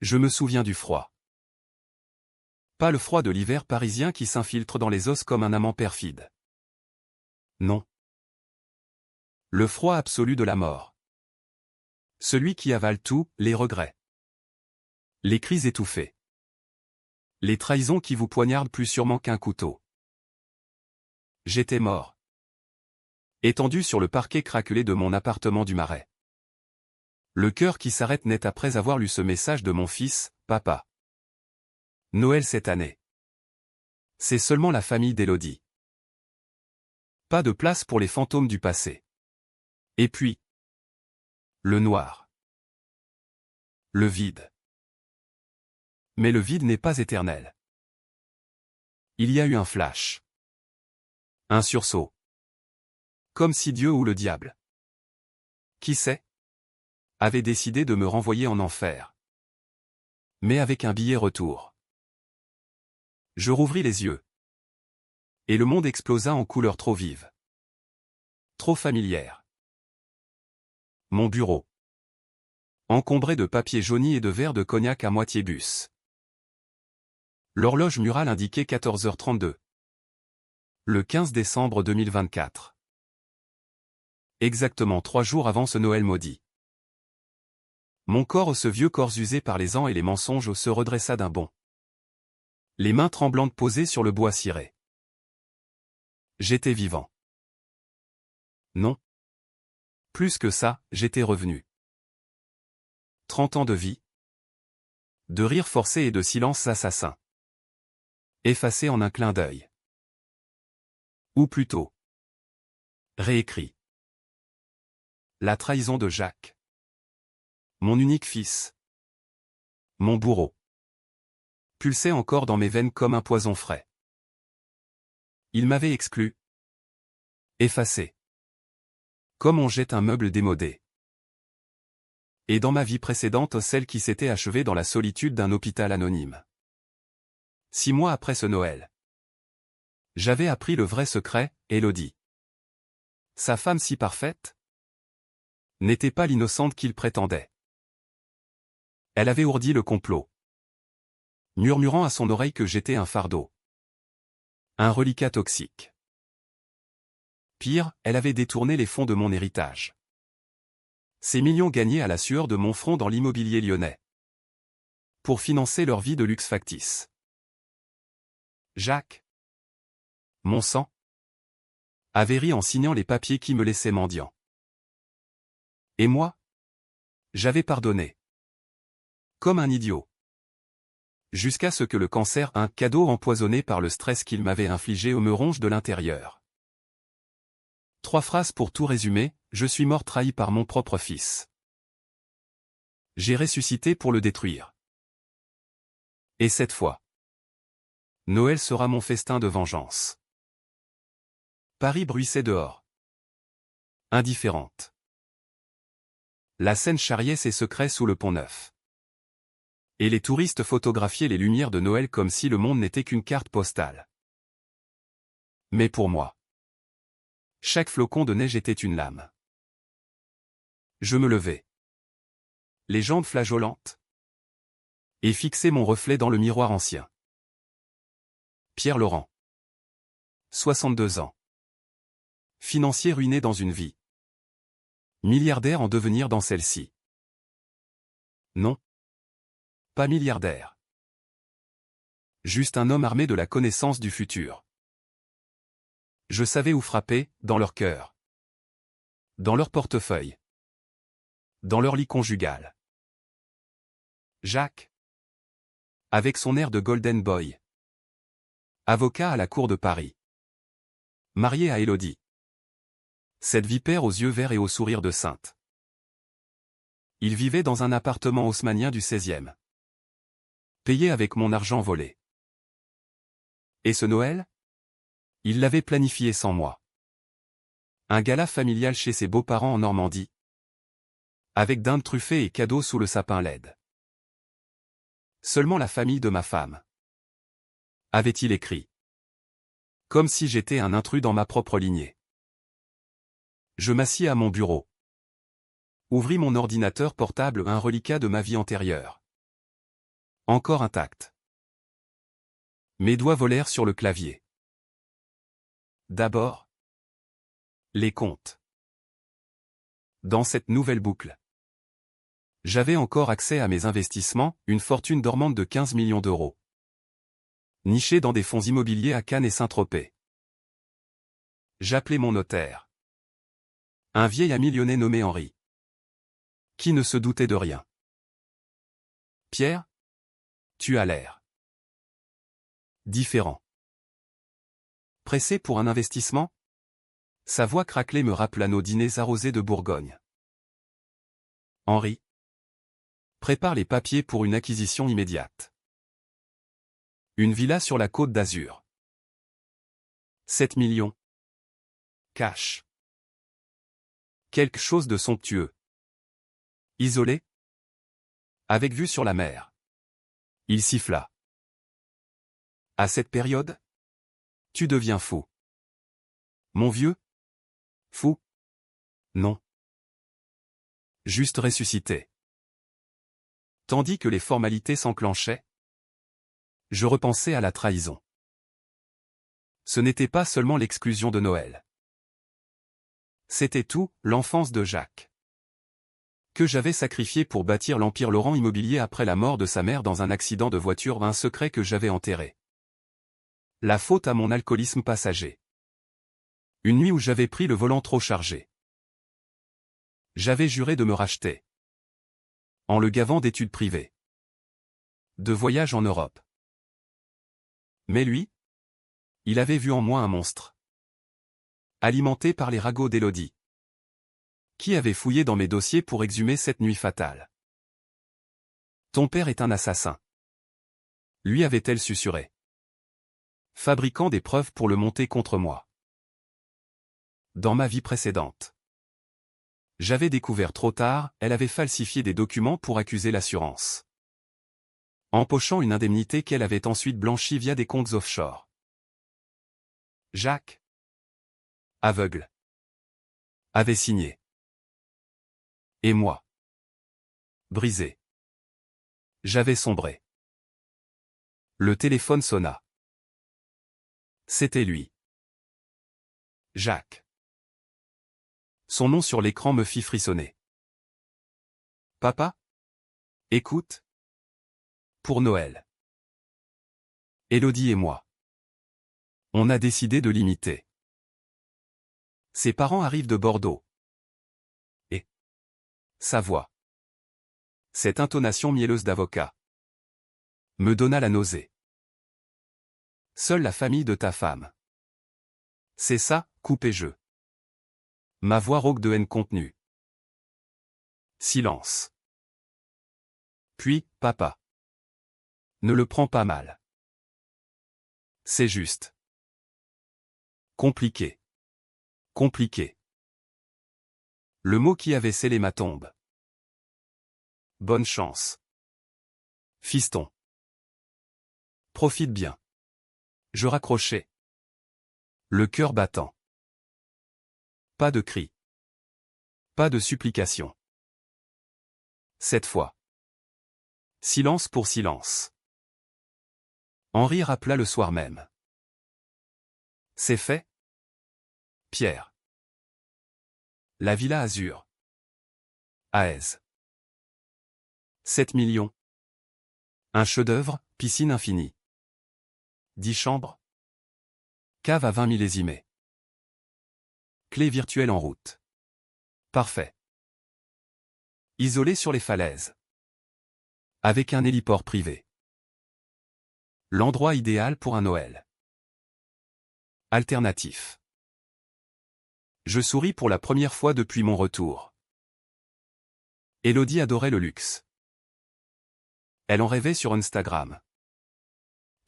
Je me souviens du froid. Pas le froid de l'hiver parisien qui s'infiltre dans les os comme un amant perfide. Non. Le froid absolu de la mort. Celui qui avale tout, les regrets. Les cris étouffés. Les trahisons qui vous poignardent plus sûrement qu'un couteau. J'étais mort. Étendu sur le parquet craquelé de mon appartement du Marais. Le cœur qui s'arrête net après avoir lu ce message de mon fils, papa. Noël cette année. C'est seulement la famille d'Élodie. Pas de place pour les fantômes du passé. Et puis, le noir. Le vide. Mais le vide n'est pas éternel. Il y a eu un flash. Un sursaut. Comme si Dieu ou le diable, qui sait, avait décidé de me renvoyer en enfer. Mais avec un billet retour. Je rouvris les yeux. Et le monde explosa en couleurs trop vives. Trop familières. Mon bureau. Encombré de papier jauni et de verres de cognac à moitié bus. L'horloge murale indiquait 14h32. Le 15 décembre 2024. Exactement 3 jours avant ce Noël maudit. Mon corps, ce vieux corps usé par les ans et les mensonges, se redressa d'un bond. Les mains tremblantes posées sur le bois ciré. J'étais vivant. Non. Plus que ça, j'étais revenu. 30 ans de vie. De rires forcés et de silences assassins. Effacés en un clin d'œil. Ou plutôt. Réécrit. La trahison de Jacques. Mon unique fils. Mon bourreau. Pulsait encore dans mes veines comme un poison frais. Il m'avait exclu. Effacé. Comme on jette un meuble démodé. Et dans ma vie précédente, celle qui s'était achevée dans la solitude d'un hôpital anonyme. 6 mois après ce Noël. J'avais appris le vrai secret, Élodie. Sa femme si parfaite n'était pas l'innocente qu'il prétendait. Elle avait ourdi le complot. Murmurant à son oreille que j'étais un fardeau. Un reliquat toxique. Pire, elle avait détourné les fonds de mon héritage. Ces millions gagnés à la sueur de mon front dans l'immobilier lyonnais. Pour financer leur vie de luxe factice. Jacques. Mon sang. Avait ri en signant les papiers qui me laissaient mendiant. Et moi? J'avais pardonné. Comme un idiot. Jusqu'à ce que le cancer, un cadeau empoisonné par le stress qu'il m'avait infligé, me ronge de l'intérieur. 3 phrases pour tout résumer, je suis mort trahi par mon propre fils. J'ai ressuscité pour le détruire. Et cette fois, Noël sera mon festin de vengeance. Paris bruissait dehors. Indifférente. La Seine charriait ses secrets sous le Pont-Neuf. Et les touristes photographiaient les lumières de Noël comme si le monde n'était qu'une carte postale. Mais pour moi, chaque flocon de neige était une lame. Je me levai. Les jambes flageolantes. Et fixai mon reflet dans le miroir ancien. Pierre Laurent. 62 ans. Financier ruiné dans une vie. Milliardaire en devenir dans celle-ci. Non. Pas milliardaire. Juste un homme armé de la connaissance du futur. Je savais où frapper, dans leur cœur. Dans leur portefeuille. Dans leur lit conjugal. Jacques. Avec son air de golden boy. Avocat à la cour de Paris. Marié à Élodie. Cette vipère aux yeux verts et au sourire de sainte. Il vivait dans un appartement haussmannien du 16e. Payé avec mon argent volé. Et ce Noël? Il l'avait planifié sans moi. Un gala familial chez ses beaux-parents en Normandie. Avec dindes truffées et cadeaux sous le sapin LED. Seulement la famille de ma femme. Avait-il écrit. Comme si j'étais un intrus dans ma propre lignée. Je m'assis à mon bureau. Ouvris mon ordinateur portable, un reliquat de ma vie antérieure. Encore intact. Mes doigts volèrent sur le clavier. D'abord, les comptes. Dans cette nouvelle boucle, j'avais encore accès à mes investissements, une fortune dormante de 15 millions d'euros. Nichée dans des fonds immobiliers à Cannes et Saint-Tropez. J'appelai mon notaire. Un vieil ami lyonnais nommé Henri. Qui ne se doutait de rien. Pierre, tu as l'air différent. Pressé pour un investissement? Sa voix craquelée me rappela nos dîners arrosés de Bourgogne. Henri, prépare les papiers pour une acquisition immédiate. Une villa sur la Côte d'Azur. 7 millions. Cash. Quelque chose de somptueux. Isolé. Avec vue sur la mer. Il siffla. À cette période? Tu deviens fou. Mon vieux? Fou? Non. Juste ressuscité. Tandis que les formalités s'enclenchaient, je repensais à la trahison. Ce n'était pas seulement l'exclusion de Noël. C'était tout, l'enfance de Jacques. Que j'avais sacrifié pour bâtir l'empire Laurent immobilier après la mort de sa mère dans un accident de voiture, un secret que j'avais enterré. La faute à mon alcoolisme passager. Une nuit où j'avais pris le volant trop chargé. J'avais juré de me racheter. En le gavant d'études privées. De voyages en Europe. Mais lui? Il avait vu en moi un monstre. Alimenté par les ragots d'Élodie. Qui avait fouillé dans mes dossiers pour exhumer cette nuit fatale? Ton père est un assassin. Lui avait-elle susurré. Fabriquant des preuves pour le monter contre moi. Dans ma vie précédente. J'avais découvert trop tard, elle avait falsifié des documents pour accuser l'assurance. Empochant une indemnité qu'elle avait ensuite blanchie via des comptes offshore. Jacques, aveugle, avait signé. Et moi, brisé. J'avais sombré. Le téléphone sonna. C'était lui. Jacques. Son nom sur l'écran me fit frissonner. Papa? Écoute. Pour Noël. Élodie et moi. On a décidé de l'imiter. Ses parents arrivent de Bordeaux. Et sa voix. Cette intonation mielleuse d'avocat. Me donna la nausée. Seule la famille de ta femme. C'est ça, coupai-je. Ma voix rauque de haine contenue. Silence. Puis, papa. Ne le prends pas mal. C'est juste. Compliqué. Compliqué. Le mot qui avait scellé ma tombe. Bonne chance. Fiston. Profite bien. Je raccrochai. Le cœur battant. Pas de cri. Pas de supplication. Cette fois. Silence pour silence. Henri rappela le soir même. C'est fait? Pierre. La villa Azur. À Aise. 7 millions. Un chef-d'œuvre, piscine infinie. 10 chambres. Cave à 20 millésimés. Clé virtuelle en route. Parfait. Isolé sur les falaises. Avec un héliport privé. L'endroit idéal pour un Noël. Alternatif. Je souris pour la première fois depuis mon retour. Élodie adorait le luxe. Elle en rêvait sur Instagram.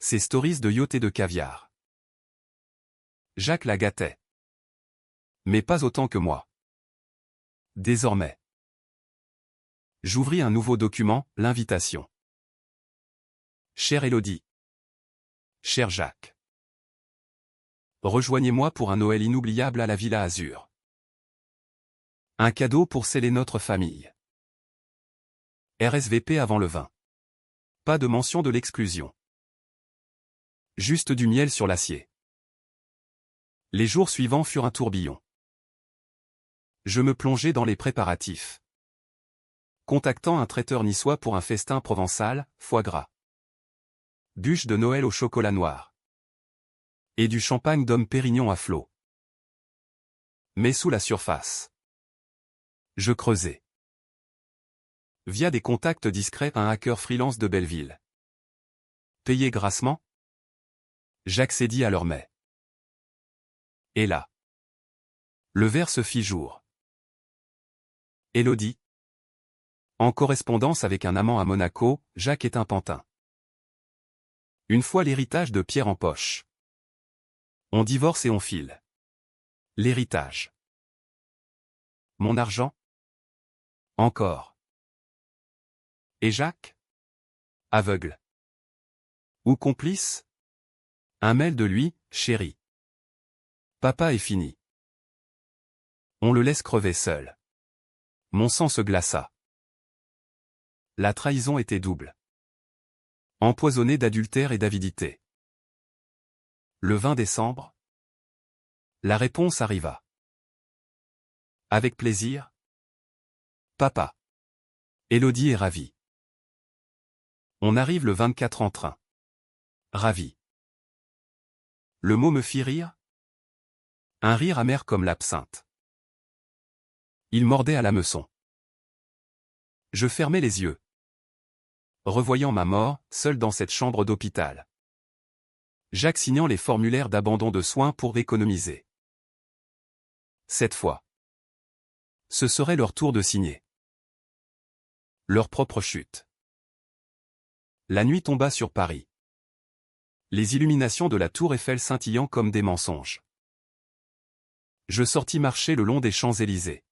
Ses stories de yacht et de caviar. Jacques la gâtait. Mais pas autant que moi. Désormais. J'ouvris un nouveau document, l'invitation. Chère Élodie. Cher Jacques. Rejoignez-moi pour un Noël inoubliable à la Villa Azur. Un cadeau pour sceller notre famille. RSVP avant le 20. Pas de mention de l'exclusion. Juste du miel sur l'acier. Les jours suivants furent un tourbillon. Je me plongeai dans les préparatifs. Contactant un traiteur niçois pour un festin provençal, foie gras. Bûche de Noël au chocolat noir. Et du champagne d'homme Pérignon à flot. Mais sous la surface. Je creusai. Via des contacts discrets, un hacker freelance de Belleville. Payé grassement, j'accédis à leur mets. Et là, le ver se fit jour. Élodie. En correspondance avec un amant à Monaco, Jacques est un pantin. Une fois l'héritage de Pierre en poche. On divorce et on file. L'héritage. Mon argent? Encore. Et Jacques? Aveugle. Ou complice? Un mail de lui, chérie. Papa est fini. On le laisse crever seul. Mon sang se glaça. La trahison était double. Empoisonnée d'adultère et d'avidité. Le 20 décembre, la réponse arriva. Avec plaisir. Papa. Élodie est ravie. On arrive le 24 en train. Ravi. Le mot me fit rire. Un rire amer comme l'absinthe. Il mordait à l'hameçon. Je fermai les yeux. Revoyant ma mort, seul dans cette chambre d'hôpital. Jacques signant les formulaires d'abandon de soins pour économiser. Cette fois, ce serait leur tour de signer. Leur propre chute. La nuit tomba sur Paris. Les illuminations de la tour Eiffel scintillant comme des mensonges. Je sortis marcher le long des Champs-Élysées.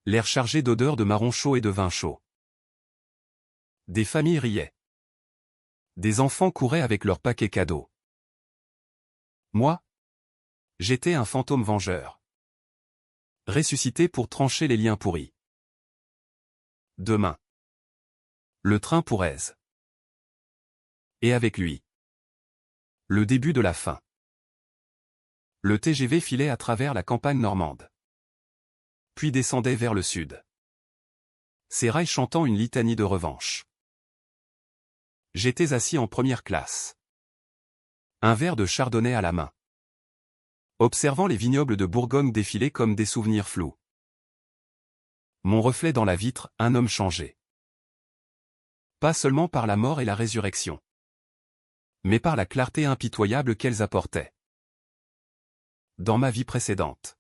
L'air chargé d'odeurs de marron chaud et de vin chaud. Des familles riaient. Des enfants couraient avec leurs paquets cadeaux. Moi, j'étais un fantôme vengeur. Ressuscité pour trancher les liens pourris. Demain. Le train pour Aise. Et avec lui. Le début de la fin. Le TGV filait à travers la campagne normande. Puis descendait vers le sud. Ses rails chantant une litanie de revanche. J'étais assis en première classe. Un verre de chardonnay à la main. Observant les vignobles de Bourgogne défiler comme des souvenirs flous. Mon reflet dans la vitre, un homme changé. Pas seulement par la mort et la résurrection. Mais par la clarté impitoyable qu'elles apportaient. Dans ma vie précédente.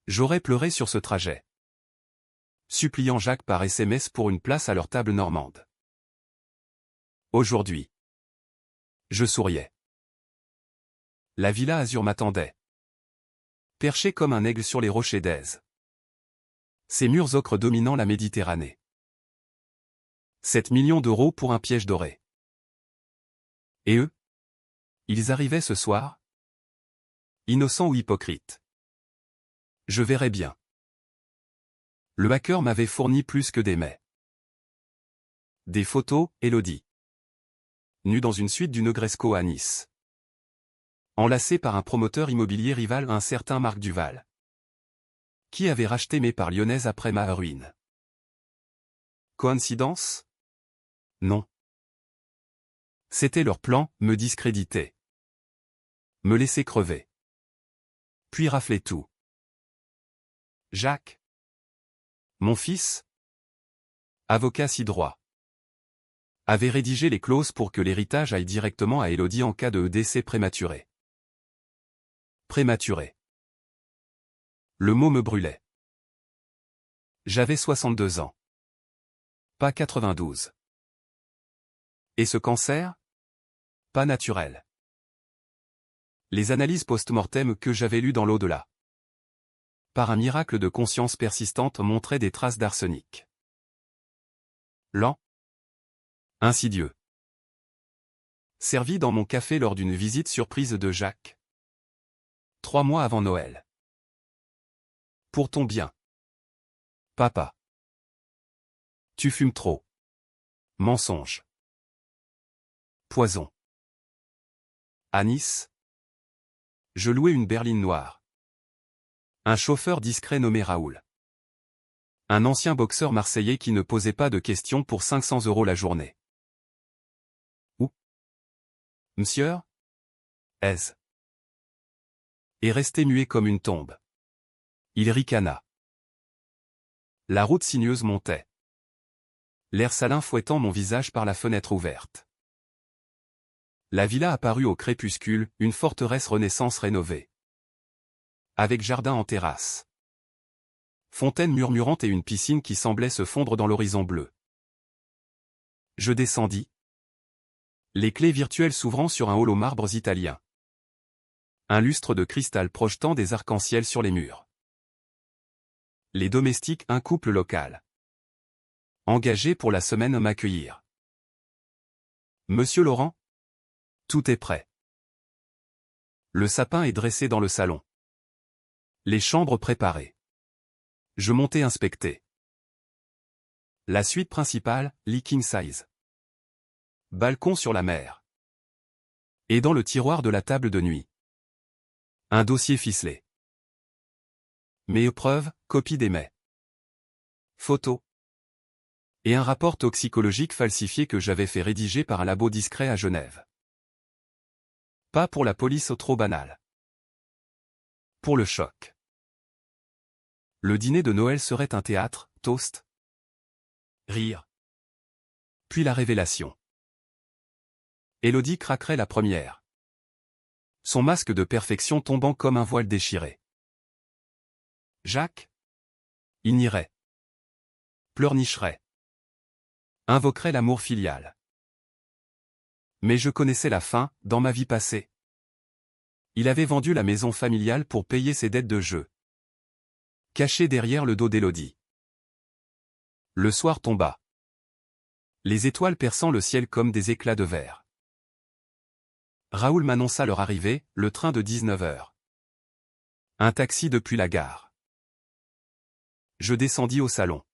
J'aurais pleuré sur ce trajet. Suppliant Jacques par SMS pour une place à leur table normande. Aujourd'hui. Je souriais. La villa Azur m'attendait. Perché comme un aigle sur les rochers d'Aise. Ses murs ocre dominant la Méditerranée. 7 millions d'euros pour un piège doré. Et eux? Ils arrivaient ce soir? Innocents ou hypocrites? Je verrais bien. Le hacker m'avait fourni plus que des mets. Des photos, Élodie. Nue dans une suite du Negresco à Nice. Enlacée par un promoteur immobilier rival, un certain Marc Duval. Qui avait racheté mes parts lyonnaises après ma ruine. Coïncidence? Non. C'était leur plan, me discréditer. Me laisser crever. Puis rafler tout. Jacques. Mon fils, avocat si droit, avait rédigé les clauses pour que l'héritage aille directement à Élodie en cas de décès prématuré. Prématuré. Le mot me brûlait. J'avais 62 ans. Pas 92. Et ce cancer? Pas naturel. Les analyses post-mortem que j'avais lues dans l'au-delà. Par un miracle de conscience persistante montraient des traces d'arsenic. Lent. Insidieux. Servi dans mon café lors d'une visite surprise de Jacques. 3 mois avant Noël. Pour ton bien. Papa. Tu fumes trop. Mensonge. Poison. À Nice, je louais une berline noire. Un chauffeur discret nommé Raoul. Un ancien boxeur marseillais qui ne posait pas de questions pour 500 € la journée. Où? Monsieur? Est resté muet comme une tombe. Il ricana. La route sinueuse montait. L'air salin fouettant mon visage par la fenêtre ouverte. La villa apparut au crépuscule, une forteresse Renaissance rénovée. Avec jardin en terrasse. Fontaine murmurante et une piscine qui semblait se fondre dans l'horizon bleu. Je descendis. Les clés virtuelles s'ouvrant sur un hall aux marbres italiens. Un lustre de cristal projetant des arcs-en-ciel sur les murs. Les domestiques, un couple local. Engagé pour la semaine à m'accueillir. Monsieur Laurent? Tout est prêt. Le sapin est dressé dans le salon. Les chambres préparées. Je montai inspecter. La suite principale, lit king size. Balcon sur la mer. Et dans le tiroir de la table de nuit. Un dossier ficelé. Mes épreuves, copie des mets. Photos. Et un rapport toxicologique falsifié que j'avais fait rédiger par un labo discret à Genève. Pas pour la police trop banale. Pour le choc. Le dîner de Noël serait un théâtre, toast. Rire. Puis la révélation. Élodie craquerait la première. Son masque de perfection tombant comme un voile déchiré. Jacques? Il nierait. Pleurnicherait. Invoquerait l'amour filial. Mais je connaissais la fin, dans ma vie passée. Il avait vendu la maison familiale pour payer ses dettes de jeu. Caché derrière le dos d'Élodie. Le soir tomba. Les étoiles perçant le ciel comme des éclats de verre. Raoul m'annonça leur arrivée, le train de 19 h. Un taxi depuis la gare. Je descendis au salon.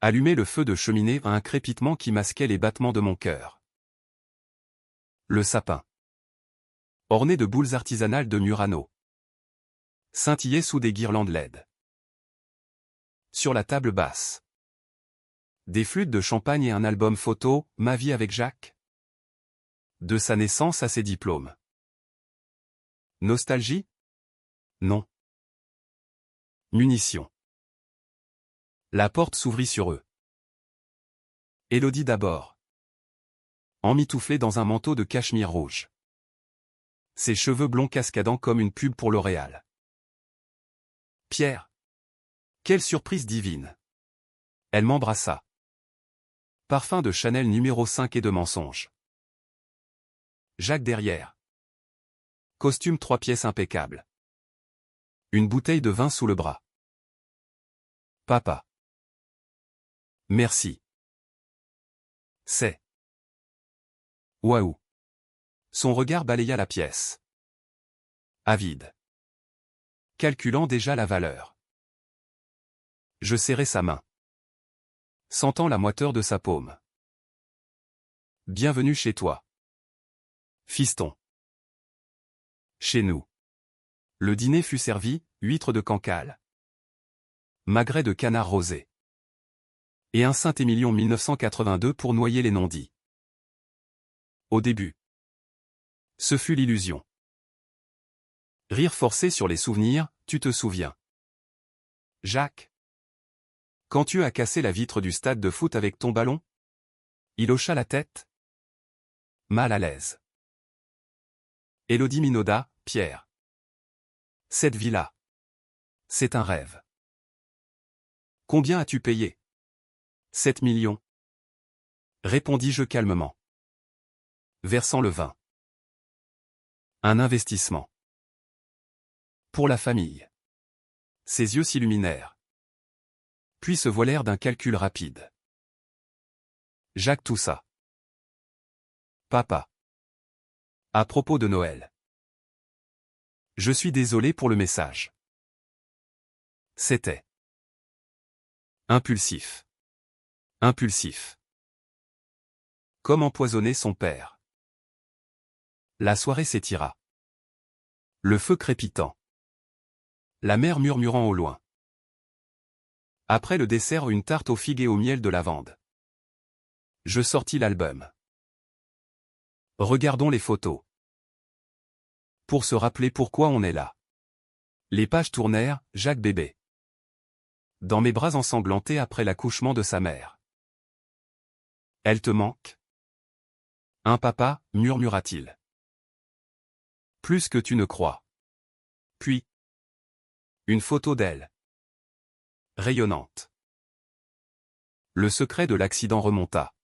Allumai le feu de cheminée à un crépitement qui masquait les battements de mon cœur. Le sapin. Orné de boules artisanales de Murano. Scintillait sous des guirlandes LED. Sur la table basse. Des flûtes de champagne et un album photo, Ma vie avec Jacques. De sa naissance à ses diplômes. Nostalgie? Non. Munitions. La porte s'ouvrit sur eux. Élodie d'abord. Emmitouflée dans un manteau de cachemire rouge. Ses cheveux blonds cascadant comme une pub pour L'Oréal. Pierre. Quelle surprise divine. Elle m'embrassa. Parfum de Chanel numéro 5 et de mensonge. Jacques derrière. Costume 3 pièces impeccable. Une bouteille de vin sous le bras. Papa. Merci. C'est. Waouh. Son regard balaya la pièce. Avide. Calculant déjà la valeur. Je serrai sa main. Sentant la moiteur de sa paume. Bienvenue chez toi. Fiston. Chez nous. Le dîner fut servi, huîtres de Cancale. Magret de canard rosé. Et un Saint-Émilion 1982 pour noyer les non-dits. Au début. Ce fut l'illusion. Rire forcé sur les souvenirs, tu te souviens. Jacques. Quand tu as cassé la vitre du stade de foot avec ton ballon? Il hocha la tête. Mal à l'aise. Élodie minauda, Pierre. Cette villa. C'est un rêve. Combien as-tu payé? 7 millions. Répondis-je calmement. Versant le vin. Un investissement. Pour la famille. Ses yeux s'illuminèrent. Puis se voilèrent d'un calcul rapide. Jacques toussa. Papa. À propos de Noël. Je suis désolé pour le message. C'était impulsif. Impulsif. Comme empoisonner son père. La soirée s'étira. Le feu crépitant. La mer murmurant au loin. Après le dessert, une tarte aux figues et au miel de lavande. Je sortis l'album. Regardons les photos. Pour se rappeler pourquoi on est là. Les pages tournèrent, Jacques bébé. Dans mes bras ensanglantés après l'accouchement de sa mère. Elle te manque? Un papa, murmura-t-il. Plus que tu ne crois. Puis. Une photo d'elle. Rayonnante. Le secret de l'accident remonta.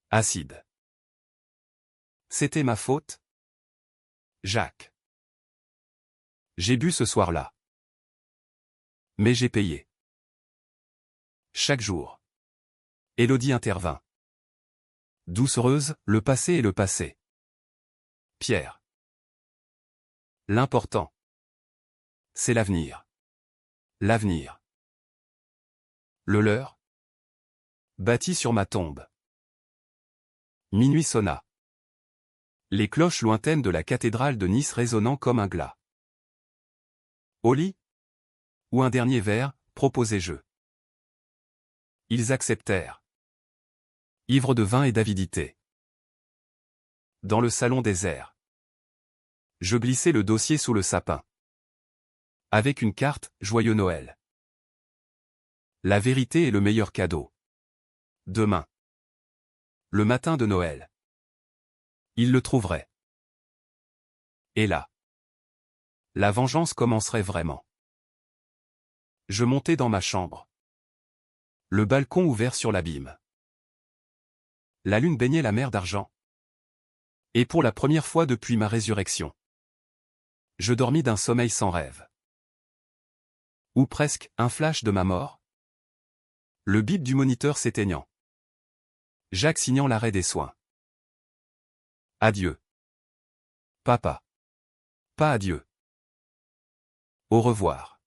Acide. C'était ma faute? Jacques. J'ai bu ce soir-là. Mais j'ai payé. Chaque jour. Élodie intervint. Doucereuse, le passé est le passé. Pierre. L'important. C'est l'avenir. L'avenir. Le leur. Bâti sur ma tombe. Minuit sonna. Les cloches lointaines de la cathédrale de Nice résonnant comme un glas. Au lit? Ou un dernier verre, proposai-je. Ils acceptèrent. Ivres de vin et d'avidité. Dans le salon désert. Je glissai le dossier sous le sapin. Avec une carte, Joyeux Noël. La vérité est le meilleur cadeau. Demain. Le matin de Noël. Il le trouverait. Et là. La vengeance commencerait vraiment. Je montai dans ma chambre. Le balcon ouvert sur l'abîme. La lune baignait la mer d'argent. Et pour la première fois depuis ma résurrection. Je dormis d'un sommeil sans rêve. Ou presque, un flash de ma mort. Le bip du moniteur s'éteignant. Jacques signant l'arrêt des soins. Adieu. Papa. Pas adieu. Au revoir.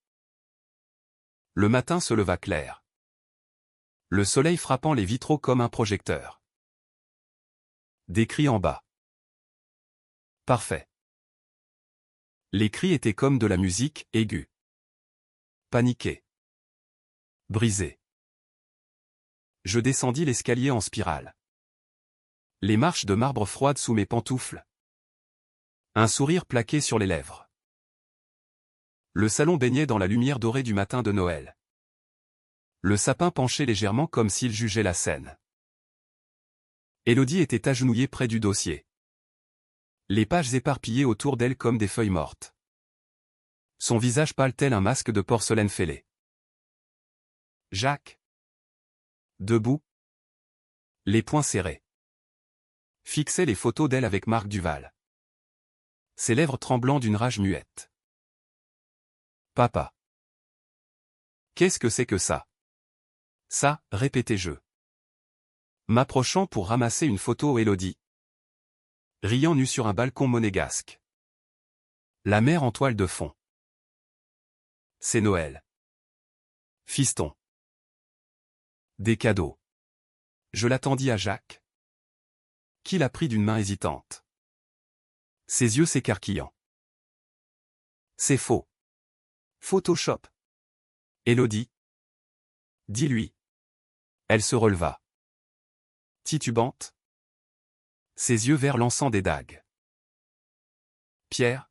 Le matin se leva clair. Le soleil frappant les vitraux comme un projecteur. Des cris en bas. Parfait. Les cris étaient comme de la musique, aiguë. Paniqué. Brisé. Je descendis l'escalier en spirale. Les marches de marbre froides sous mes pantoufles. Un sourire plaqué sur les lèvres. Le salon baignait dans la lumière dorée du matin de Noël. Le sapin penchait légèrement comme s'il jugeait la scène. Élodie était agenouillée près du dossier. Les pages éparpillées autour d'elle comme des feuilles mortes. Son visage pâle tel un masque de porcelaine fêlée. Jacques. Debout. Les poings serrés. Fixait les photos d'elle avec Marc Duval. Ses lèvres tremblant d'une rage muette. Papa. Qu'est-ce que c'est que ça? Ça, répétai-je. M'approchant pour ramasser une photo Élodie. Riant nue sur un balcon monégasque. La mer en toile de fond. C'est Noël. Fiston. Des cadeaux. Je l'attendis à Jacques. Qui l'a pris d'une main hésitante. Ses yeux s'écarquillant. C'est faux. Photoshop. Élodie. Dis-lui. Elle se releva. Titubante. Ses yeux verts lançant des dagues. Pierre.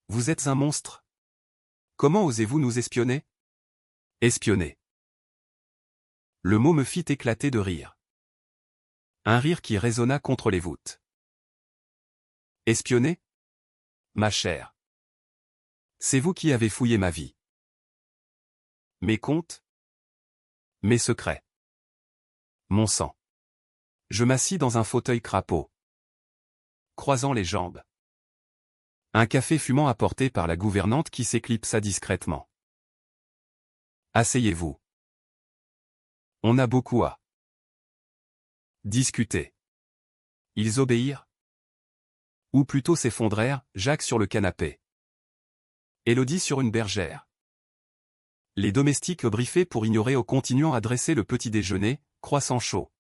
Vous êtes un monstre. Comment osez-vous nous espionner? Espionner. Le mot me fit éclater de rire. Un rire qui résonna contre les voûtes. Espionner? Ma chère. C'est vous qui avez fouillé ma vie. Mes comptes? Mes secrets. Mon sang. Je m'assis dans un fauteuil crapaud. Croisant les jambes. Un café fumant apporté par la gouvernante qui s'éclipsa discrètement. Asseyez-vous. On a beaucoup à discuter. Ils obéirent. Ou plutôt s'effondrèrent, Jacques sur le canapé. Élodie sur une bergère. Les domestiques briefés pour ignorer au continuant à dresser le petit déjeuner, croissant chaud.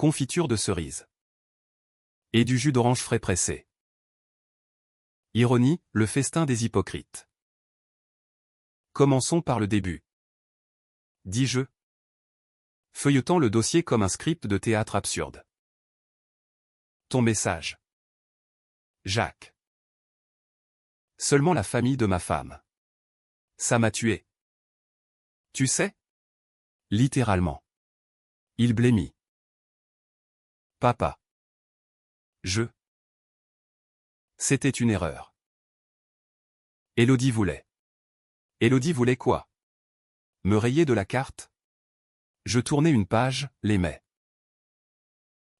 Confiture de cerise. Et du jus d'orange frais pressé. Ironie, le festin des hypocrites. Commençons par le début. Dis-je, feuilletant le dossier comme un script de théâtre absurde. Ton message. Jacques. Seulement la famille de ma femme. Ça m'a tué. Tu sais? Littéralement. Il blêmit. Papa. C'était une erreur. Élodie voulait. Élodie voulait quoi? Me rayer de la carte? Je tournais une page, l'aimais.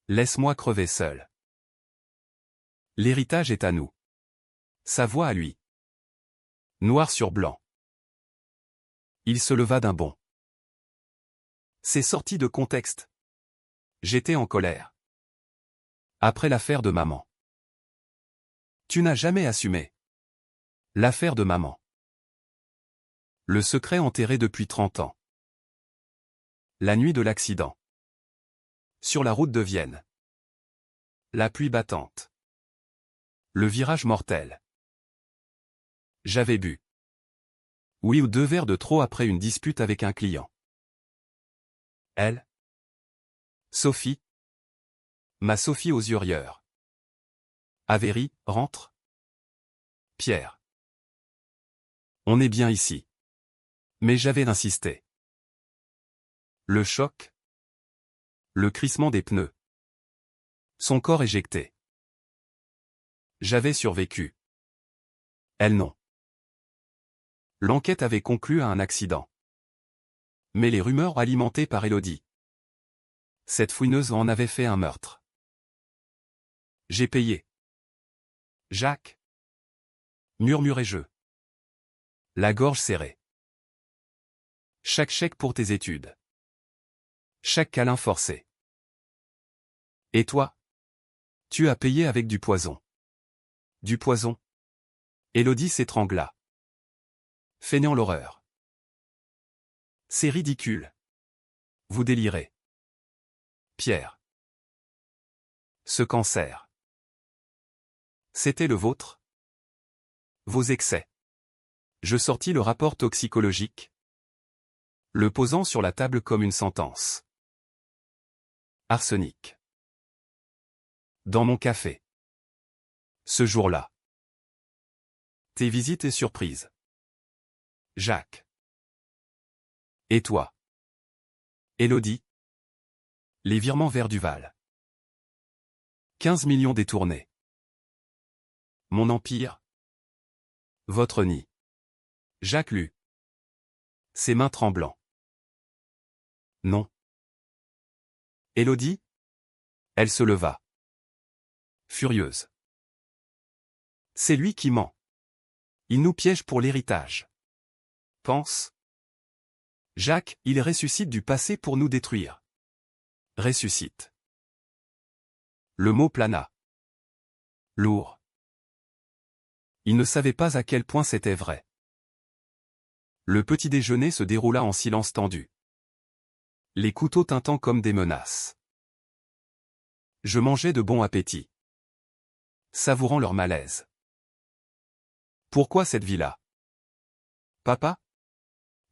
Laisse-moi crever seul. L'héritage est à nous. Sa voix à lui. Noir sur blanc. Il se leva d'un bond. C'est sorti de contexte. J'étais en colère. Après l'affaire de maman. Tu n'as jamais assumé. L'affaire de maman. Le secret enterré depuis 30 ans. La nuit de l'accident. Sur la route de Vienne. La pluie battante. Le virage mortel. J'avais bu. Oui ou 2 verres de trop après une dispute avec un client. Elle. Sophie. Ma Sophie aux yeux rieurs. Avéry, rentre. Pierre. On est bien ici. Mais j'avais insisté. Le choc. Le crissement des pneus. Son corps éjecté. J'avais survécu. Elle non. L'enquête avait conclu à un accident. Mais les rumeurs alimentées par Élodie. Cette fouineuse en avait fait un meurtre. J'ai payé. Jacques. Murmurai-je. La gorge serrée. Chaque chèque pour tes études. Chaque câlin forcé. Et toi? Tu as payé avec du poison. Du poison? Élodie s'étrangla. Feignant l'horreur. C'est ridicule. Vous délirez. Pierre. Ce cancer. C'était le vôtre? Vos excès. Je sortis le rapport toxicologique, le posant sur la table comme une sentence. Arsenic. Dans mon café. Ce jour-là. Tes visites et surprises. Jacques. Et toi? Élodie. Les virements vers Duval. 15 millions détournés. Mon empire. Votre nid. Jacques lut. Ses mains tremblant. Non. Élodie? Elle se leva. Furieuse. C'est lui qui ment. Il nous piège pour l'héritage. Pense. Jacques, il ressuscite du passé pour nous détruire. Ressuscite. Le mot plana. Lourd. Il ne savait pas à quel point c'était vrai. Le petit déjeuner se déroula en silence tendu. Les couteaux tintant comme des menaces. Je mangeais de bon appétit. Savourant leur malaise. Pourquoi cette vie-là? Papa?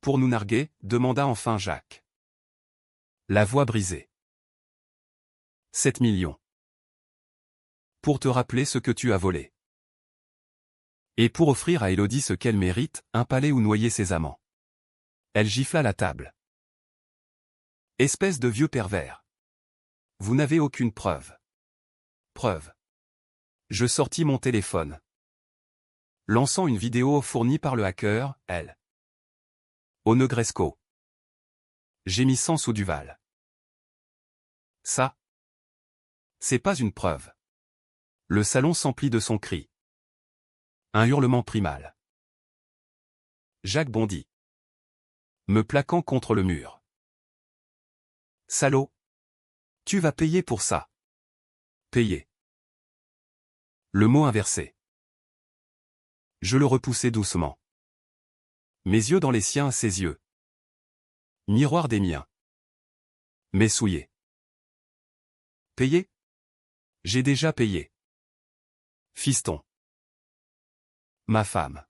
Pour nous narguer, demanda enfin Jacques. La voix brisée. 7 millions. Pour te rappeler ce que tu as volé. Et pour offrir à Élodie ce qu'elle mérite, un palais où noyer ses amants. Elle gifla la table. Espèce de vieux pervers. Vous n'avez aucune preuve. Preuve. Je sortis mon téléphone. Lançant une vidéo fournie par le hacker, elle. Au Negresco. Gémissant sous Duval. Ça. C'est pas une preuve. Le salon s'emplit de son cri. Un hurlement primal. Jacques bondit. Me plaquant contre le mur. Salaud. Tu vas payer pour ça. Payer. Le mot inversé. Je le repoussai doucement. Mes yeux dans les siens, ses yeux. Miroir des miens. Mais souillés. Payé? J'ai déjà payé. Fiston. Ma femme.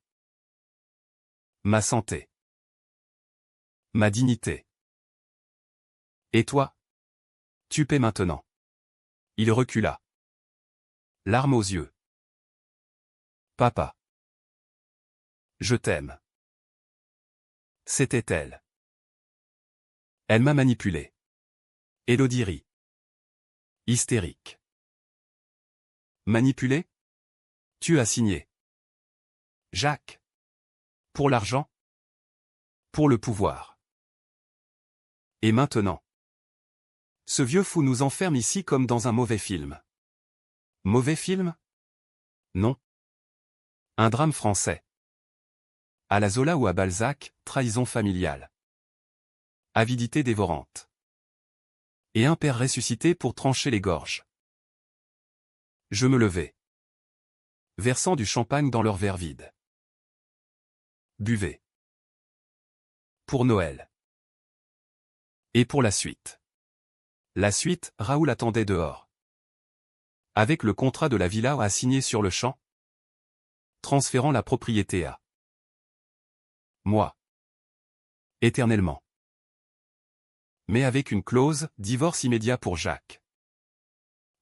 Ma santé. Ma dignité. Et toi? Tu paies maintenant. Il recula. Larmes aux yeux. Papa. Je t'aime. C'était elle. Elle m'a manipulé. Élodie rit. Hystérique. Manipulé? Tu as signé. Jacques. Pour l'argent? Pour le pouvoir. Et maintenant? Ce vieux fou nous enferme ici comme dans un mauvais film. Mauvais film? Non. Un drame français. À la Zola ou à Balzac, trahison familiale. Avidité dévorante. Et un père ressuscité pour trancher les gorges. Je me levai. Versant du champagne dans leur verre vide. Buvez. Pour Noël. Et pour la suite. La suite, Raoul attendait dehors. Avec le contrat de la villa à signer sur le champ, transférant la propriété à moi. Éternellement. Mais avec une clause, divorce immédiat pour Jacques.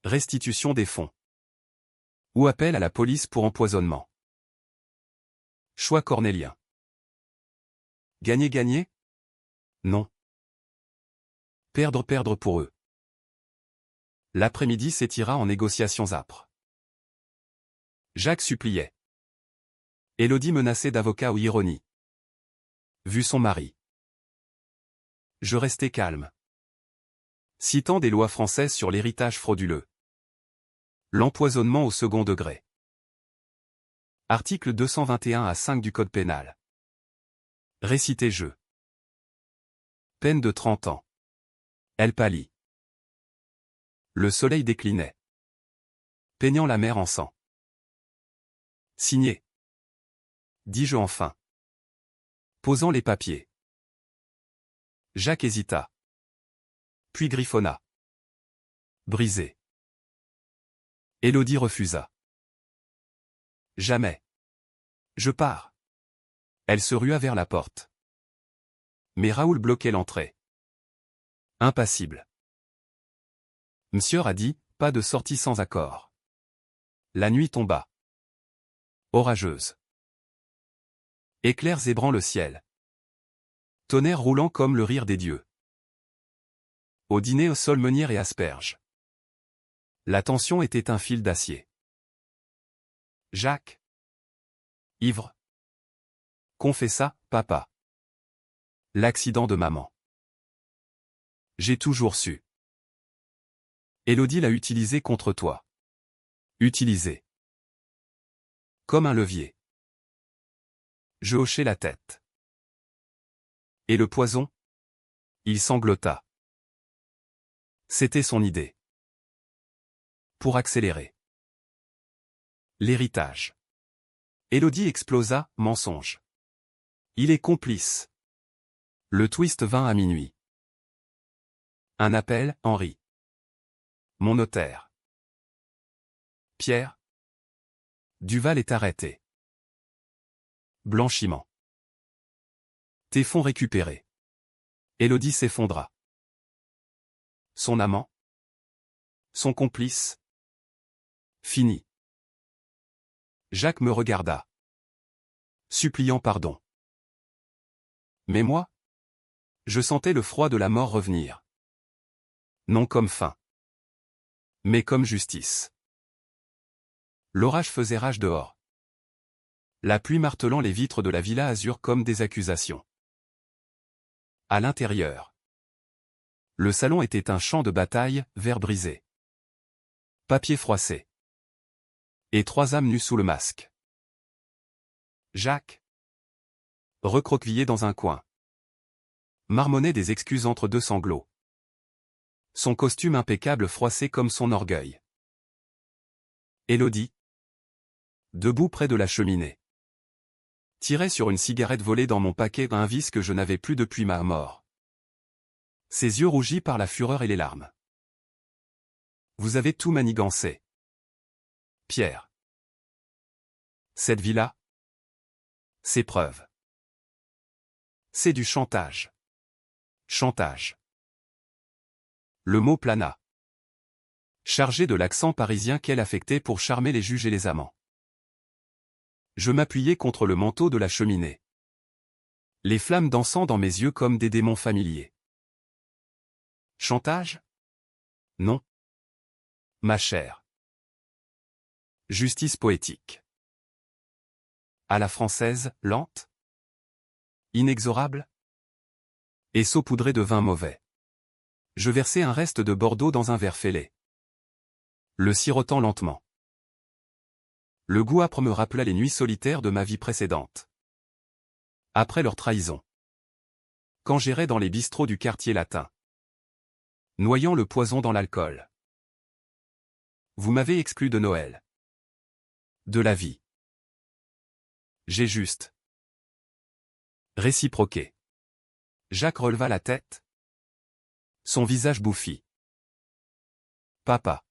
Restitution des fonds. Ou appel à la police pour empoisonnement. Choix cornélien. Gagner-gagner? Non. Perdre-perdre pour eux. L'après-midi s'étira en négociations âpres. Jacques suppliait. Élodie menaçait d'avocat ou ironie. Vu son mari. Je restais calme. Citant des lois françaises sur l'héritage frauduleux. L'empoisonnement au second degré. Article 221 à 5 du Code pénal. Récité je. Peine de 30 ans. Elle pâlit. Le soleil déclinait. Peignant la mer en sang. Signé. Dis-je enfin. Posant les papiers. Jacques hésita. Puis griffonna. Brisé. Élodie refusa. Jamais. Je pars. Elle se rua vers la porte. Mais Raoul bloquait l'entrée. Impassible. Monsieur a dit, pas de sortie sans accord. La nuit tomba. Orageuse. Éclairs ébranlent le ciel. Tonnerre roulant comme le rire des dieux. Au dîner au sol meunière et asperges. La tension était un fil d'acier. Jacques. Ivre. Confessa, papa. L'accident de maman. J'ai toujours su. Élodie l'a utilisé contre toi. Utilisé. Comme un levier. Je hochai la tête. Et le poison? Il sanglota. C'était son idée. Pour accélérer. L'héritage. Élodie explosa, mensonge. Il est complice. Le twist vint à minuit. Un appel, Henri. Mon notaire. Pierre. Duval est arrêté. Blanchiment. Tes fonds récupérés. Élodie s'effondra. Son amant? Son complice? Fini. Jacques me regarda. Suppliant pardon. Mais moi? Je sentais le froid de la mort revenir. Non comme faim. Mais comme justice. L'orage faisait rage dehors. La pluie martelant les vitres de la villa azur comme des accusations. À l'intérieur. Le salon était un champ de bataille, verre brisé. Papier froissé. Et 3 âmes nues sous le masque. Jacques. Recroquevillé dans un coin. Marmonnait des excuses entre 2 sanglots. Son costume impeccable froissé comme son orgueil. Élodie. Debout près de la cheminée. Tirait sur une cigarette volée dans mon paquet un vice que je n'avais plus depuis ma mort. Ses yeux rougis par la fureur et les larmes. Vous avez tout manigancé. Pierre. Cette vie-là? C'est preuve. C'est du chantage. Chantage. Le mot plana. Chargé de l'accent parisien qu'elle affectait pour charmer les juges et les amants. Je m'appuyais contre le manteau de la cheminée. Les flammes dansant dans mes yeux comme des démons familiers. Chantage? Non. Ma chère. Justice poétique. À la française, lente? Inexorable? Et saupoudrée de vin mauvais. Je versai un reste de Bordeaux dans un verre fêlé. Le sirotant lentement. Le goût âpre me rappela les nuits solitaires de ma vie précédente. Après leur trahison. Quand j'errais dans les bistrots du quartier latin. Noyant le poison dans l'alcool. Vous m'avez exclu de Noël. De la vie. J'ai juste réciproqué. Jacques releva la tête. Son visage bouffi. Papa.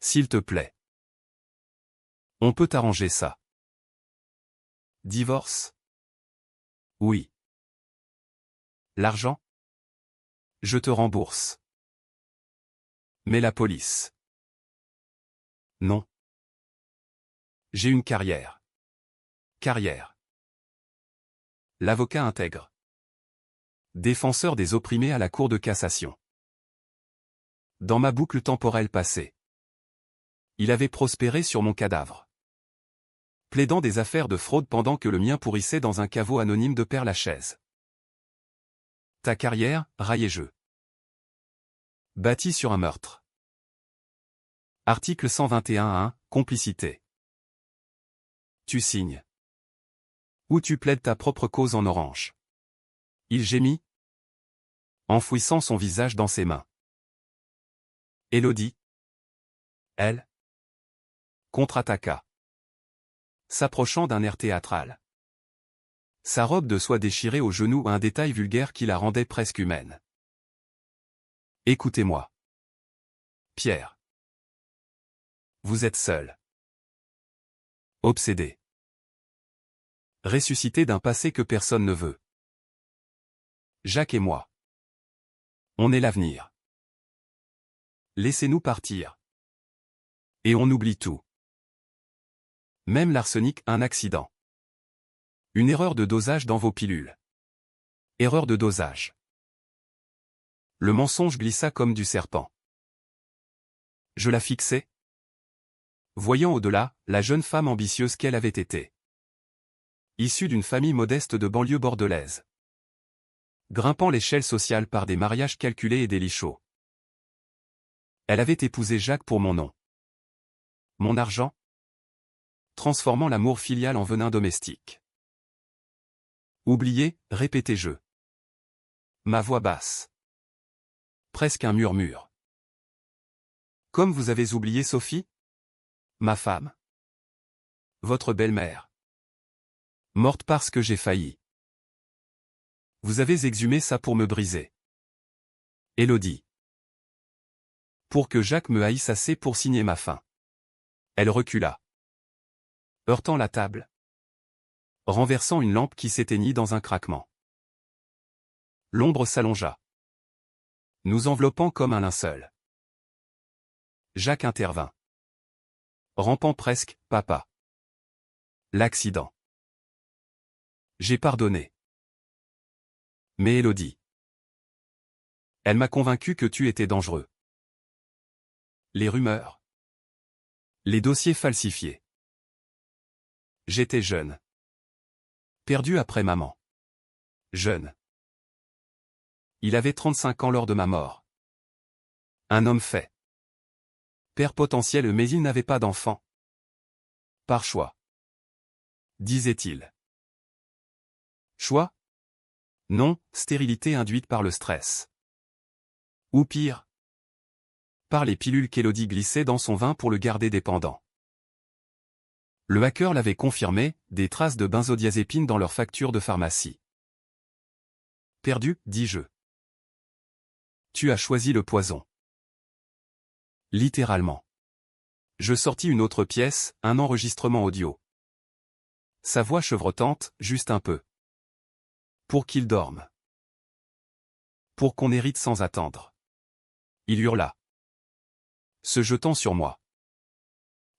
S'il te plaît. On peut arranger ça. Divorce? Oui. L'argent? Je te rembourse. Mais la police? Non. J'ai une carrière. Carrière. L'avocat intègre. Défenseur des opprimés à la Cour de cassation. Dans ma boucle temporelle passée. Il avait prospéré sur mon cadavre. Plaidant des affaires de fraude pendant que le mien pourrissait dans un caveau anonyme de Père-Lachaise. Ta carrière, raillai-je. Bâtie sur un meurtre. Article 121.1, complicité. Tu signes. Ou tu plaides ta propre cause en orange. Il gémit, enfouissant son visage dans ses mains. Élodie. Elle. Contre-attaqua. S'approchant d'un air théâtral. Sa robe de soie déchirée aux genoux un détail vulgaire qui la rendait presque humaine. Écoutez-moi. Pierre. Vous êtes seul. Obsédé. Ressuscité d'un passé que personne ne veut. Jacques et moi. On est l'avenir. Laissez-nous partir. Et on oublie tout. Même l'arsenic, un accident. Une erreur de dosage dans vos pilules. Erreur de dosage. Le mensonge glissa comme du serpent. Je la fixai. Voyant au-delà, la jeune femme ambitieuse qu'elle avait été. Issue d'une famille modeste de banlieue bordelaise. Grimpant l'échelle sociale par des mariages calculés et des lits chauds. Elle avait épousé Jacques pour mon nom. Mon argent? Transformant l'amour filial en venin domestique. Oublié, répétai-je. Ma voix basse. Presque un murmure. Comme vous avez oublié Sophie? Ma femme. Votre belle-mère. Morte parce que j'ai failli. Vous avez exhumé ça pour me briser. Élodie. Pour que Jacques me haïsse assez pour signer ma fin. Elle recula. Heurtant la table. Renversant une lampe qui s'éteignit dans un craquement. L'ombre s'allongea. Nous enveloppant comme un linceul. Jacques intervint. Rampant presque, papa. L'accident. J'ai pardonné. Mais Élodie. Elle m'a convaincu que tu étais dangereux. Les rumeurs. Les dossiers falsifiés. J'étais jeune. Perdu après maman. Jeune. Il avait 35 ans lors de ma mort. Un homme fait. Père potentiel mais il n'avait pas d'enfant. Par choix. Disait-il. Choix? Non, stérilité induite par le stress. Ou pire. Par les pilules qu'Élodie glissait dans son vin pour le garder dépendant. Le hacker l'avait confirmé, des traces de benzodiazépine dans leur facture de pharmacie. Perdu, dis-je. Tu as choisi le poison. Littéralement. Je sortis une autre pièce, un enregistrement audio. Sa voix chevrotante, juste un peu. Pour qu'il dorme. Pour qu'on hérite sans attendre. Il hurla. Se jetant sur moi.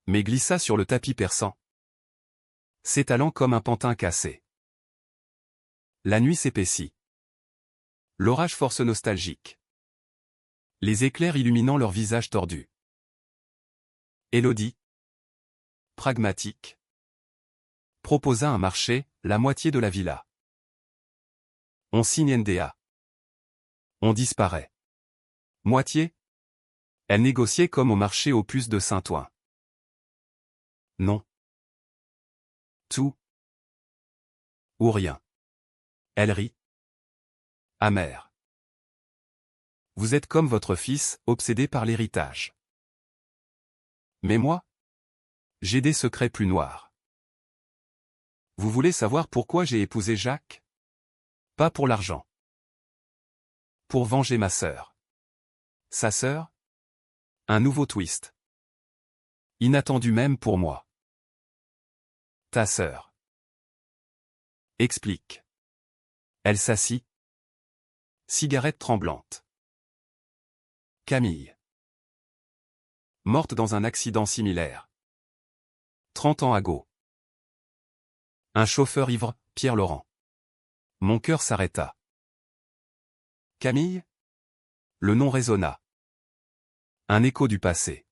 Mais glissa sur le tapis perçant. S'étalant comme un pantin cassé. La nuit s'épaissit. L'orage force nostalgique. Les éclairs illuminant leurs visages tordus. Élodie, pragmatique, proposa un marché, la moitié de la villa. On signe NDA. On disparaît. Moitié? Elle négociait comme au marché aux puces de Saint-Ouen. Non. Tout. Ou rien. Elle rit. Amère. Vous êtes comme votre fils, obsédé par l'héritage. Mais moi? J'ai des secrets plus noirs. Vous voulez savoir pourquoi j'ai épousé Jacques? Pas pour l'argent. Pour venger ma sœur. Sa sœur? Un nouveau twist. Inattendu même pour moi. Ta sœur. Explique. Elle s'assit. Cigarette tremblante. Camille. Morte dans un accident similaire. 30 ans ago. Un chauffeur ivre, Pierre Laurent. Mon cœur s'arrêta. Camille? Le nom résonna. Un écho du passé.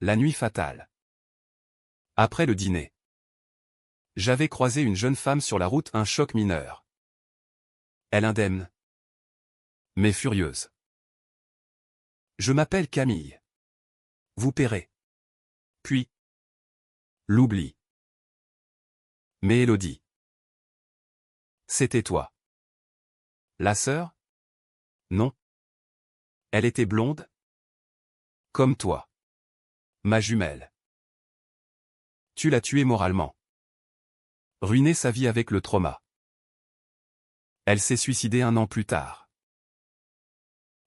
La nuit fatale. Après le dîner. J'avais croisé une jeune femme sur la route, un choc mineur. Elle indemne. Mais furieuse. Je m'appelle Camille. Vous paierez. Puis. L'oubli. Mais Élodie. C'était toi. La sœur? Non. Elle était blonde? Comme toi. Ma jumelle. Tu l'as tuée moralement. Ruiné sa vie avec le trauma. Elle s'est suicidée 1 an plus tard.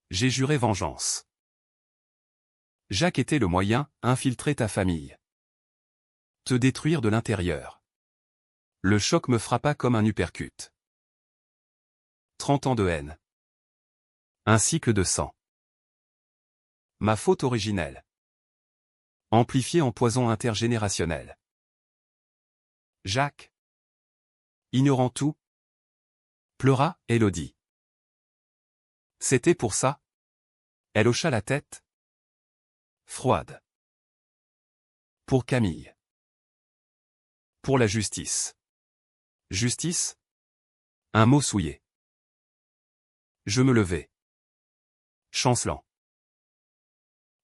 J'ai juré vengeance. Jacques était le moyen, infiltrer ta famille. Te détruire de l'intérieur. Le choc me frappa comme un uppercut. 30 ans de haine. Un cycle de sang. Ma faute originelle. Amplifiée en poison intergénérationnel. Jacques. Ignorant tout. Pleura, Élodie. C'était pour ça? Elle hocha la tête. Froide. Pour Camille. Pour la justice. Justice? Un mot souillé. Je me levai. Chancelant.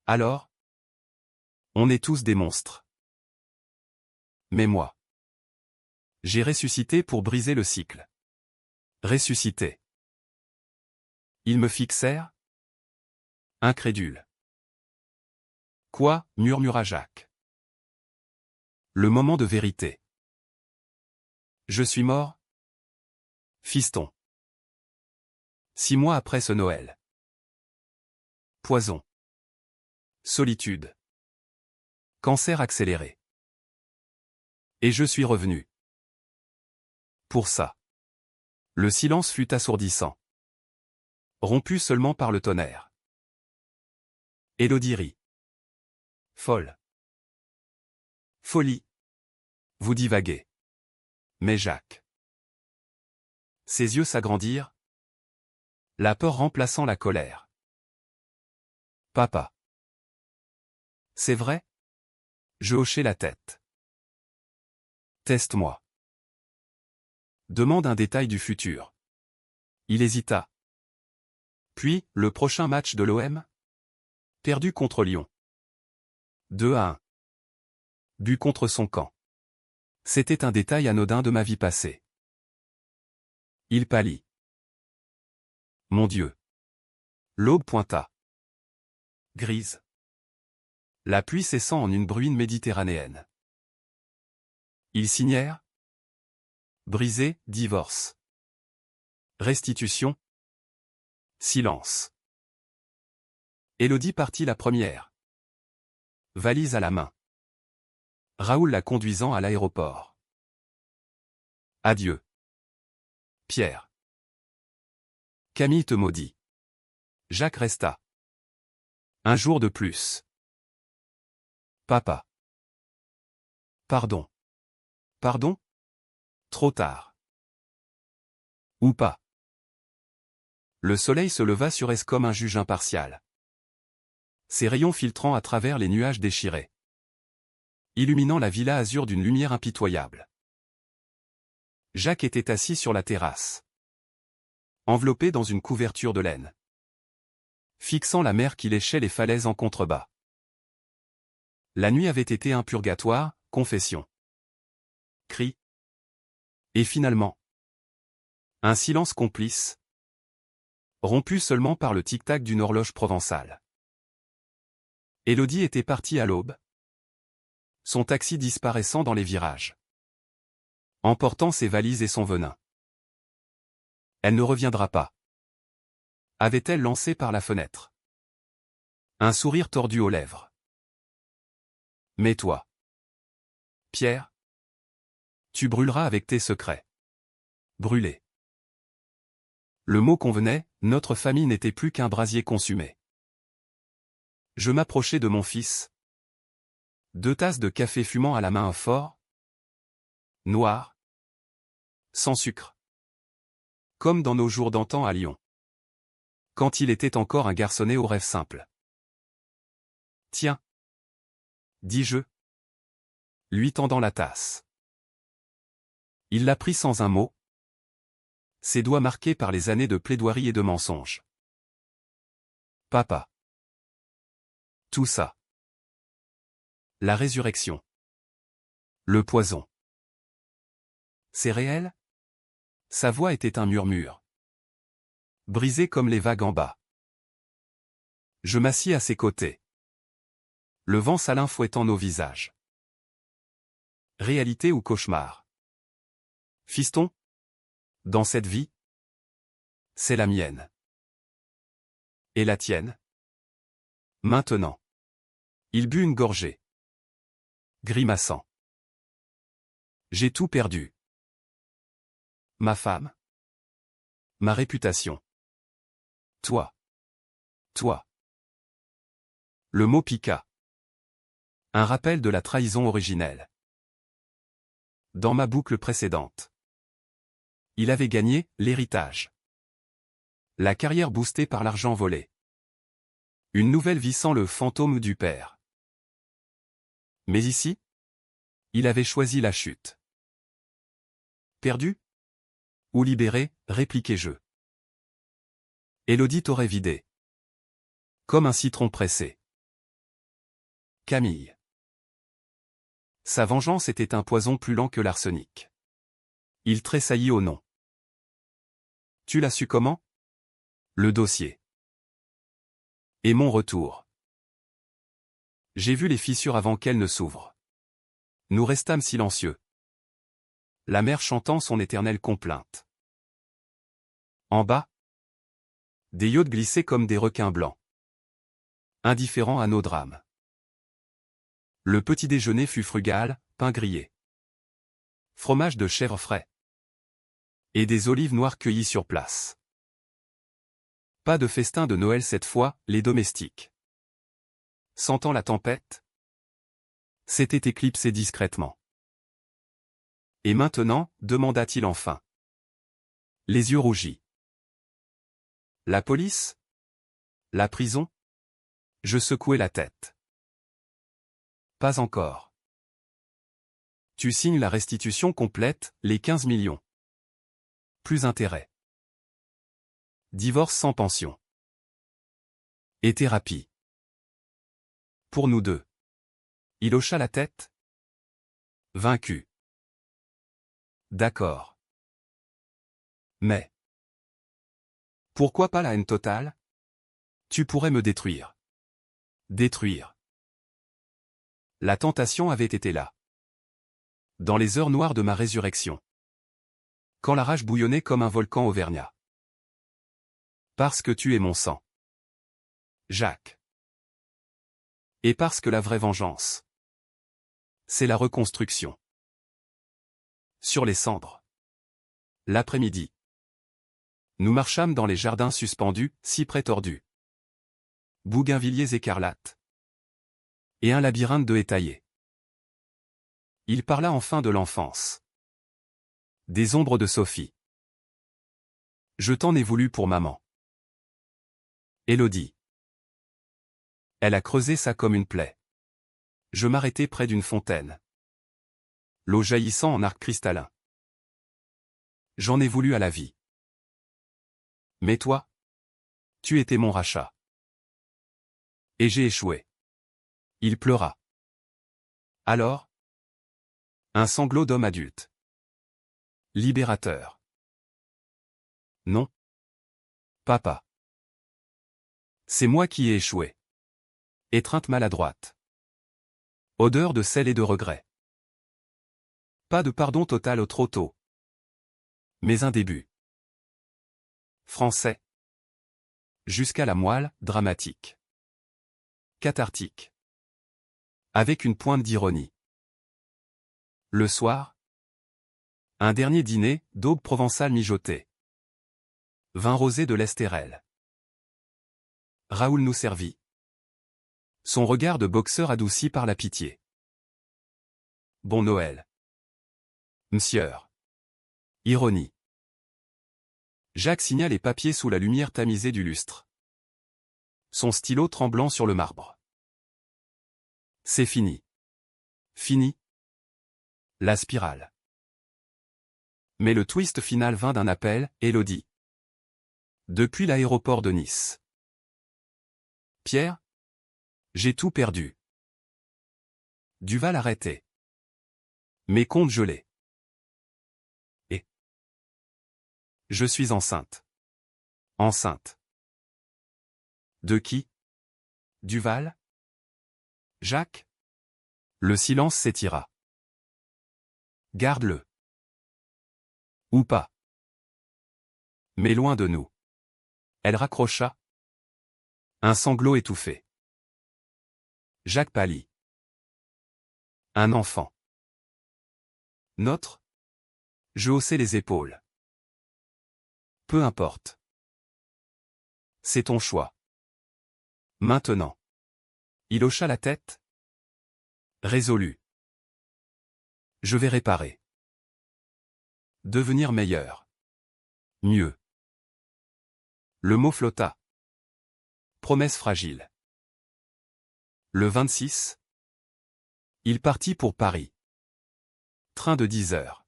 Alors? On est tous des monstres. Mais moi. J'ai ressuscité pour briser le cycle. Ressuscité. Ils me fixèrent? Incrédule. Quoi? Murmura Jacques. Le moment de vérité. Je suis mort? Fiston. 6 mois après ce Noël. Poison. Solitude. Cancer accéléré. Et je suis revenu. Pour ça. Le silence fut assourdissant. Rompu seulement par le tonnerre. Élodie rit. Folle. Folie. Vous divaguez. Mais Jacques. Ses yeux s'agrandirent. La peur remplaçant la colère. Papa. C'est vrai? Je hochai la tête. Teste-moi. Demande un détail du futur. Il hésita. Puis, le prochain match de l'OM? Perdu contre Lyon. 2-1. But contre son camp. C'était un détail anodin de ma vie passée. Il pâlit. Mon Dieu. L'aube pointa. Grise. La pluie cessant en une bruine méditerranéenne. Ils signèrent? Brisé, divorce. Restitution? Silence. Élodie partit la première. Valise à la main. Raoul la conduisant à l'aéroport. Adieu. Pierre. Camille te maudit. Jacques resta. Un jour de plus. Papa. Pardon. Pardon? Trop tard. Ou pas. Le soleil se leva sur S comme un juge impartial. Ses rayons filtrant à travers les nuages déchirés. Illuminant la villa azur d'une lumière impitoyable. Jacques était assis sur la terrasse. Enveloppé dans une couverture de laine. Fixant la mer qui léchait les falaises en contrebas. La nuit avait été un purgatoire, confession. Cri. Et finalement. Un silence complice. Rompu seulement par le tic-tac d'une horloge provençale. Élodie était partie à l'aube. Son taxi disparaissant dans les virages. Emportant ses valises et son venin. Elle ne reviendra pas. Avait-elle lancé par la fenêtre. Un sourire tordu aux lèvres. Mais toi, Pierre, tu brûleras avec tes secrets. Brûler. Le mot convenait, notre famille n'était plus qu'un brasier consumé. Je m'approchai de mon fils. 2 tasses de café fumant à la main, un fort. Noir. Sans sucre. Comme dans nos jours d'antan à Lyon. Quand il était encore un garçonnet au rêve simple. Tiens. Dis-je. Lui tendant la tasse. Il la prit sans un mot. Ses doigts marqués par les années de plaidoirie et de mensonges. Papa. Tout ça. La résurrection. Le poison. C'est réel? Sa voix était un murmure. Brisé comme les vagues en bas. Je m'assis à ses côtés. Le vent salin fouettant nos visages. Réalité ou cauchemar? Fiston? Dans cette vie? C'est la mienne. Et la tienne? Maintenant. Il but une gorgée. Grimaçant. J'ai tout perdu. Ma femme. Ma réputation. Toi. Toi. Le mot piqua. Un rappel de la trahison originelle. Dans ma boucle précédente. Il avait gagné l'héritage. La carrière boostée par l'argent volé. Une nouvelle vie sans le fantôme du père. Mais ici, il avait choisi la chute. Perdu? Ou libéré, répliquai-je. Élodie t'aurait vidé. Comme un citron pressé. Camille. Sa vengeance était un poison plus lent que l'arsenic. Il tressaillit au nom. Tu l'as su comment? Le dossier. Et mon retour. J'ai vu les fissures avant qu'elles ne s'ouvrent. Nous restâmes silencieux. La mer chantant son éternelle complainte. En bas, des yachts glissaient comme des requins blancs. Indifférents à nos drames. Le petit déjeuner fut frugal, pain grillé. Fromage de chèvre frais. Et des olives noires cueillies sur place. Pas de festin de Noël cette fois, les domestiques. Sentant la tempête, s'était éclipsé discrètement. Et maintenant, demanda-t-il enfin. Les yeux rougis. La police? La prison? Je secouai la tête. Pas encore. Tu signes la restitution complète, les 15 millions. Plus intérêt. Divorce sans pension. Et thérapie. Pour nous deux. Il hocha la tête. Vaincu. D'accord. Mais. Pourquoi pas la haine totale? Tu pourrais me détruire. Détruire. La tentation avait été là. Dans les heures noires de ma résurrection. Quand la rage bouillonnait comme un volcan auvergnat. Parce que tu es mon sang. Jacques. Et parce que la vraie vengeance, c'est la reconstruction. Sur les cendres. L'après-midi. Nous marchâmes dans les jardins suspendus, cyprès tordus, bougainvilliers écarlates, et un labyrinthe de haies taillées. Il parla enfin de l'enfance. Des ombres de Sophie. Je t'en ai voulu pour maman. Élodie. Elle a creusé ça comme une plaie. Je m'arrêtai près d'une fontaine. L'eau jaillissant en arc cristallin. J'en ai voulu à la vie. Mais toi, tu étais mon rachat. Et j'ai échoué. Il pleura. Alors, un sanglot d'homme adulte. Libérateur. Non. Papa. C'est moi qui ai échoué. Étreinte maladroite. Odeur de sel et de regret. Pas de pardon total au trop tôt. Mais un début. Français. Jusqu'à la moelle, dramatique. Cathartique. Avec une pointe d'ironie. Le soir. Un dernier dîner, d'aube provençale mijotée. Vin rosé de l'Estérel. Raoul nous servit. Son regard de boxeur adouci par la pitié. Bon Noël. M'sieur. Ironie. Jacques signa les papiers sous la lumière tamisée du lustre. Son stylo tremblant sur le marbre. C'est fini. Fini. La spirale. Mais le twist final vint d'un appel, Élodie. Depuis l'aéroport de Nice. Pierre? J'ai tout perdu. Duval arrêté. Mes comptes gelés. Et je suis enceinte. Enceinte. De qui? Duval? Jacques? Le silence s'étira. Garde-le. Ou pas. Mais loin de nous. Elle raccrocha. Un sanglot étouffé. Jacques pâlit. Un enfant. Notre? Je haussai les épaules. Peu importe. C'est ton choix. Maintenant. Il hocha la tête. Résolu. Je vais réparer. Devenir meilleur. Mieux. Le mot flotta. Promesse fragile. Le 26. Il partit pour Paris. Train de 10 heures.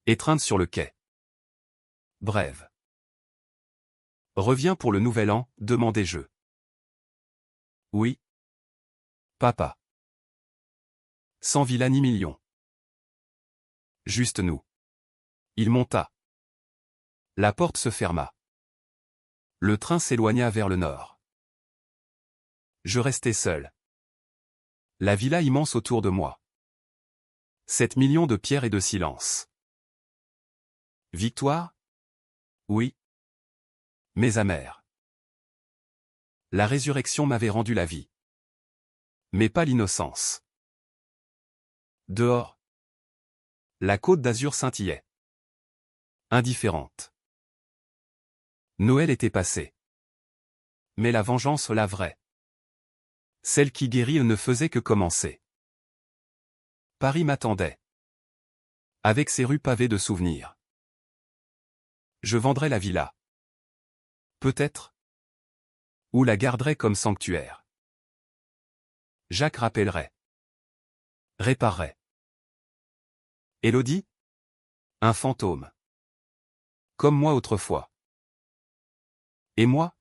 Étreinte sur le quai. Brève. Reviens pour le nouvel an, demandai-je. Oui. Papa. Sans villa ni million. Juste nous. Il monta. La porte se ferma. Le train s'éloigna vers le nord. Je restai seul. La villa immense autour de moi. 7 millions de pierres et de silence. Victoire? Oui. Mais amère. La résurrection m'avait rendu la vie. Mais pas l'innocence. Dehors. La côte d'Azur scintillait. Indifférente. Noël était passé. Mais la vengeance, la vraie. Celle qui guérit ne faisait que commencer. Paris m'attendait. Avec ses rues pavées de souvenirs. Je vendrais la villa. Peut-être. Ou la garderais comme sanctuaire. Jacques rappellerait. Réparerait. Élodie? Un fantôme. Comme moi autrefois. Et moi?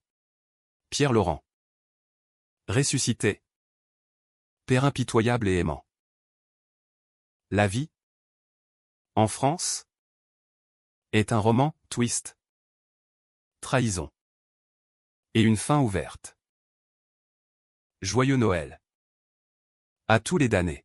Pierre Laurent. Ressuscité. Père impitoyable et aimant. La vie? En France? Est un roman, twist. Trahison. Et une fin ouverte. Joyeux Noël. À tous les damnés.